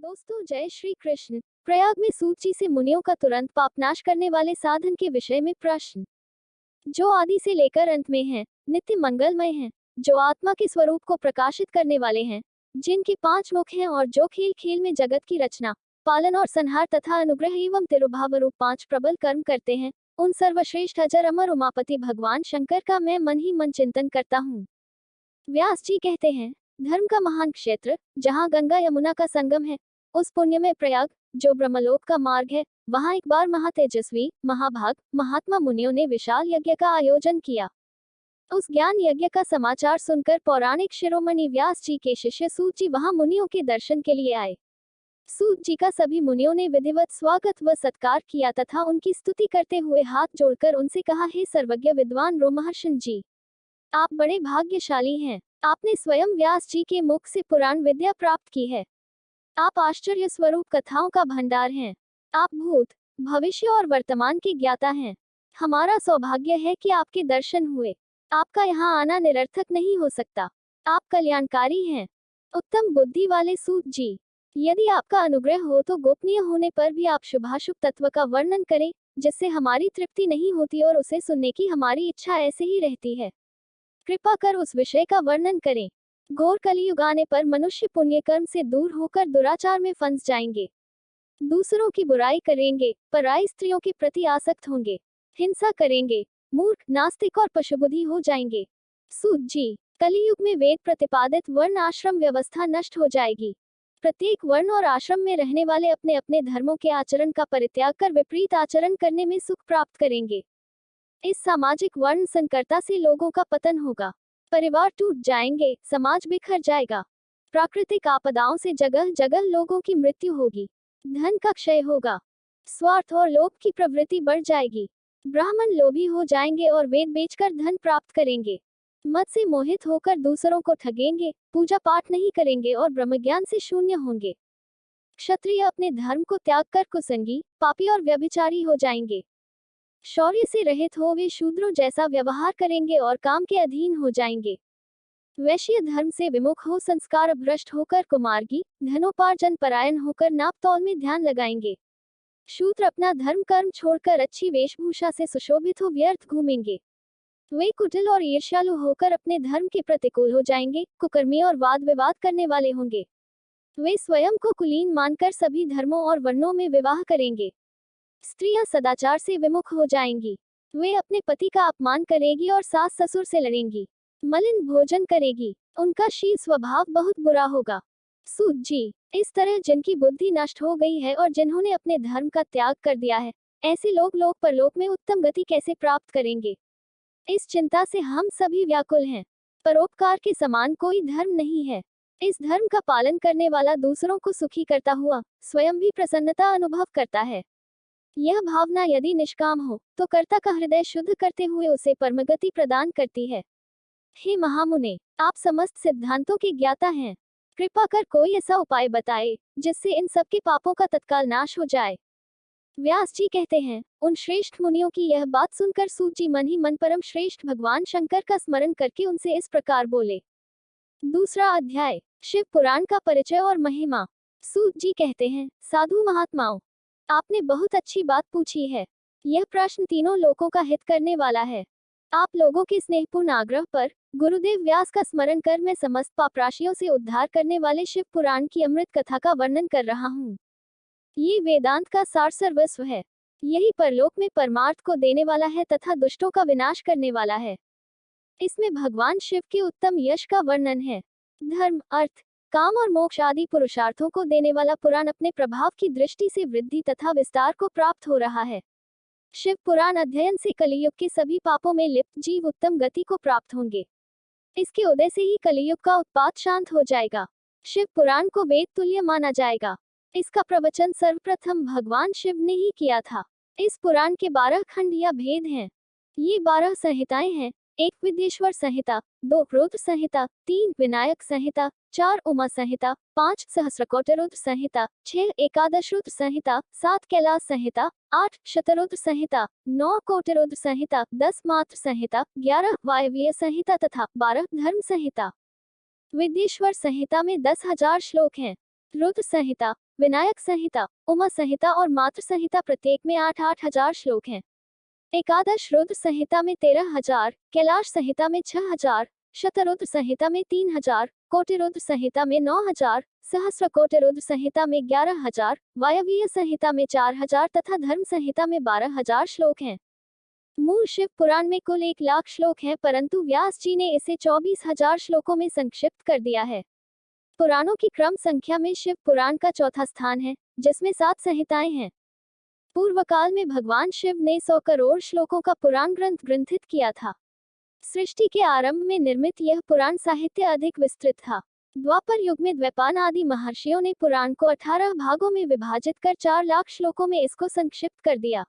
दोस्तों जय श्री कृष्ण। प्रयाग में सूत जी से मुनियों का तुरंत पापनाश करने वाले साधन के विषय में प्रश्न, जो आदि से लेकर अंत में हैं, नित्य मंगलमय हैं, जो आत्मा के स्वरूप को प्रकाशित करने वाले हैं, जिनके 5 मुख हैं और जो खेल खेल में जगत की रचना, पालन और संहार तथा अनुग्रह एवं तिरुभाव रूप 5 प्रबल कर्म करते हैं, उन सर्वश्रेष्ठ अजर अमर उमापति भगवान शंकर का मैं मन ही मन चिंतन करता हूँ। व्यास जी कहते हैं, धर्म का महान क्षेत्र, जहाँ गंगा यमुना का संगम है, उस पुण्य में प्रयाग, जो ब्रह्मलोक का मार्ग है, वहां एक बार महातेजस्वी महाभाग महात्मा मुनियों ने विशाल यज्ञ का आयोजन किया। उस ज्ञान यज्ञ का समाचार सुनकर पौराणिक शिरोमणि व्यास जी के शिष्य सूत जी वहां मुनियों के दर्शन के लिए आए। सूत जी का सभी मुनियों ने विधिवत स्वागत व सत्कार किया तथा उनकी स्तुति करते हुए हाथ जोड़कर उनसे कहा, हे सर्वज्ञ विद्वान रोमहर्षण जी, आप बड़े भाग्यशाली हैं। आपने स्वयं व्यास जी के मुख से पुराण विद्या प्राप्त की है। आप आश्चर्य स्वरूप कथाओं का भंडार हैं। आप भूत, भविष्य और वर्तमान के ज्ञाता हैं। हमारा सौभाग्य है कि आपके दर्शन हुए। आपका यहाँ आना निरर्थक नहीं हो सकता। आप कल्याणकारी हैं। उत्तम बुद्धि वाले सूत जी, यदि आपका अनुग्रह हो तो गोपनीय होने पर भी आप शुभाशुभ तत्व का वर्णन करें, जिससे हमारी तृप्ति नहीं होती और उसे सुनने की हमारी इच्छा ऐसे ही रहती है। कृपा कर उस विषय का वर्णन करें। घोर कलियुग आने पर मनुष्य पुण्य कर्म से दूर होकर दुराचार में फंस जाएंगे, दूसरों की बुराई करेंगे, पराई स्त्रियों के प्रति आसक्त होंगे, हिंसा करेंगे, मूर्ख, नास्तिक और पशुबुद्धि हो जाएंगे। सूत जी, कलियुग में वेद प्रतिपादित वर्ण आश्रम व्यवस्था नष्ट हो जाएगी। प्रत्येक वर्ण और आश्रम में रहने वाले अपने अपने धर्मों के आचरण का परित्याग कर विपरीत आचरण करने में सुख प्राप्त करेंगे। इस सामाजिक वर्ण संकरता से लोगों का पतन होगा, परिवार टूट जाएंगे, समाज बिखर जाएगा, प्राकृतिक आपदाओं से जगह जगह लोगों की मृत्यु होगी, धन का क्षय होगा, स्वार्थ और लोभ की प्रवृत्ति बढ़ जाएगी, ब्राह्मण लोभी हो जाएंगे और वेद बेचकर धन प्राप्त करेंगे, मत से मोहित होकर दूसरों को ठगेंगे, पूजा पाठ नहीं करेंगे और ब्रह्मज्ञान से शून्य होंगे। क्षत्रिय अपने धर्म को त्याग कर कुसंगी, पापी और व्यभिचारी हो जाएंगे। शौर्य से रहित हो वे शूद्रों जैसा व्यवहार करेंगे और काम के अधीन हो जाएंगे। वैश्य धर्म से विमुख हो संस्कार भ्रष्ट होकर कुमार्गी, धनोपार्जन परायण होकर नाप तौल में ध्यान लगाएंगे। शूद्र अपना धर्म कर्म छोड़कर अच्छी वेशभूषा से सुशोभित हो व्यर्थ घूमेंगे। वे कुटिल और ईर्ष्यालु होकर अपने धर्म के प्रतिकूल हो जाएंगे, कुकर्मी और वाद विवाद करने वाले होंगे। वे स्वयं को कुलीन मानकर सभी धर्मों और वर्णों में विवाह करेंगे। स्त्रियां सदाचार से विमुख हो जाएंगी। वे अपने पति का अपमान करेगी और सास ससुर से लड़ेंगी, मलिन भोजन करेगी, उनका शील स्वभाव बहुत बुरा होगा। सूत जी, इस तरह जिनकी बुद्धि नष्ट हो गई है और जिन्होंने अपने धर्म का त्याग कर दिया है, ऐसे लोग लोक परलोक में उत्तम गति कैसे प्राप्त करेंगे? इस चिंता से हम सभी व्याकुल हैं। परोपकार के समान कोई धर्म नहीं है। इस धर्म का पालन करने वाला दूसरों को सुखी करता हुआ स्वयं भी प्रसन्नता अनुभव करता है। यह भावना यदि निष्काम हो तो कर्ता का हृदय शुद्ध करते हुए उसे परमगति प्रदान करती है। हे महामुने, आप समस्त सिद्धांतों के ज्ञाता हैं। कृपा कर कोई ऐसा उपाय बताए जिससे इन सबके पापों का तत्काल नाश हो जाए। व्यास जी कहते हैं, उन श्रेष्ठ मुनियों की यह बात सुनकर सूत जी मन ही मन परम श्रेष्ठ भगवान शंकर का स्मरण करके उनसे इस प्रकार बोले। दूसरा अध्याय, शिव पुराण का परिचय और महिमा। सूत जी कहते हैं, साधु महात्माओं, आपने बहुत अच्छी बात पूछी है। यह प्रश्न तीनों लोकों का हित करने वाला है। आप लोगों के स्नेहपूर्ण आग्रह पर गुरुदेव व्यास का स्मरण कर मैं समस्त पापराशियों से उद्धार करने वाले शिव पुराण की अमृत कथा का वर्णन कर रहा हूँ। ये वेदांत का सार सर्वस्व है। यही परलोक में परमार्थ को देने वाला है तथा दुष्टों का विनाश करने वाला है। इसमें भगवान शिव के उत्तम यश का वर्णन है। धर्म, अर्थ, काम और मोक्ष आदि पुरुषार्थों को देने वाला पुराण अपने प्रभाव की दृष्टि से वृद्धि तथा विस्तार को प्राप्त हो रहा है। शिव पुराण अध्ययन से कलियुग के सभी पापों में लिप्त जीव उत्तम गति को प्राप्त होंगे। इसके उदय से ही कलियुग का उत्पात शांत हो जाएगा। शिव पुराण को वेद तुल्य माना जाएगा। इसका प्रवचन सर्वप्रथम भगवान शिव ने ही किया था। इस पुराण के 12 खंड या भेद हैं। ये 12 संहिताएं हैं। 1 विद्येश्वर संहिता, 2 रुद्र संहिता, 3 विनायक संहिता, 4 उमा संहिता, 5 सहस्रकोटरुद्र संहिता, 6 एकादश रुद्र संहिता, 7 कैलाश संहिता, 8 शतरुद्र संहिता, 9 कोटिरुद्र संहिता, 10 मात्र संहिता, 11 वायव्य संहिता तथा 12 धर्म संहिता। विद्येश्वर संहिता में 10,000 श्लोक हैं। रुद्र संहिता, विनायक संहिता, उमा संहिता और मातृ संहिता प्रत्येक में 8-8 हजार श्लोक हैं। एकादश रुद्र संहिता में 13,000, कैलाश संहिता में 6,000, शतरुद्र संहिता में 3,000, कोटिरुद्र संहिता में 9,000, सहस्रकोटि रुद्र संहिता में 11,000, वायवीय संहिता में 4,000 तथा धर्म संहिता में 12,000 श्लोक हैं। मूल शिव पुराण में कुल 1,00,000 श्लोक हैं, परंतु व्यास जी ने इसे 24,000 श्लोकों में संक्षिप्त कर दिया है। पुराणों की क्रम संख्या में शिव पुराण का चौथा स्थान है, जिसमें 7 संहिताएं हैं। पूर्व काल में भगवान शिव ने 100 करोड़ श्लोकों का पुराण ग्रंथ ग्रंथित किया था। सृष्टि के आरंभ में निर्मित यह पुराण साहित्य अधिक विस्तृत था। द्वापर युग में द्वैपायन आदि महर्षियों ने पुराण को 18 भागों में विभाजित कर 4,00,000 श्लोकों में इसको संक्षिप्त कर दिया।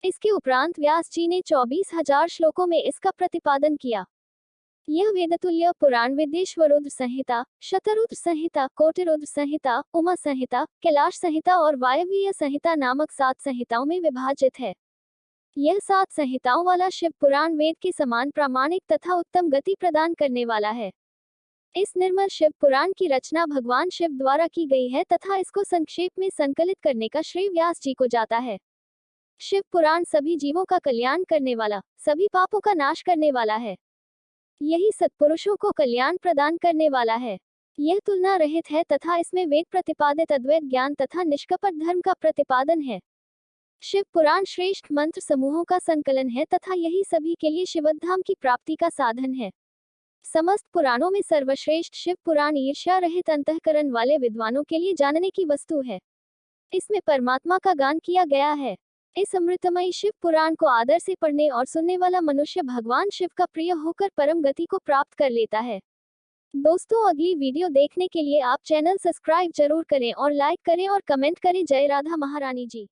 इसके उपरांत व्यास जी ने 24,000 श्लोकों में इसका प्रतिपादन किया। यह वेदतुल्य पुराण विदेश्वरुद्र संहिता, शतरुद्र संहिता, कोटिरुद्र संहिता, उमा संहिता, कैलाश संहिता और वायवीय संहिता नामक 7 संहिताओं में विभाजित है। यह 7 संहिताओं वाला शिव पुराण वेद के समान प्रामाणिक तथा उत्तम गति प्रदान करने वाला है। इस निर्मल शिव पुराण की रचना भगवान शिव द्वारा की गई है तथा इसको संक्षेप में संकलित करने का श्रेय व्यास जी को जाता है। शिव पुराण सभी जीवों का कल्याण करने वाला, सभी पापों का नाश करने वाला है। यही सत्पुरुषों को कल्याण प्रदान करने वाला है। यह तुलना रहित है तथा इसमें वेद प्रतिपादित अद्वैत ज्ञान तथा निष्कपट धर्म का प्रतिपादन है। शिव पुराण श्रेष्ठ मंत्र समूहों का संकलन है तथा यही सभी के लिए शिवधाम की प्राप्ति का साधन है। समस्त पुराणों में सर्वश्रेष्ठ शिव पुराण ईर्ष्या रहित अंतःकरण वाले विद्वानों के लिए जानने की वस्तु है। इसमें परमात्मा का गान किया गया है। इस अमृतमयी शिव पुराण को आदर से पढ़ने और सुनने वाला मनुष्य भगवान शिव का प्रिय होकर परम गति को प्राप्त कर लेता है। दोस्तों, अगली वीडियो देखने के लिए आप चैनल सब्सक्राइब जरूर करें और लाइक करें और कमेंट करें। जय राधा महारानी जी।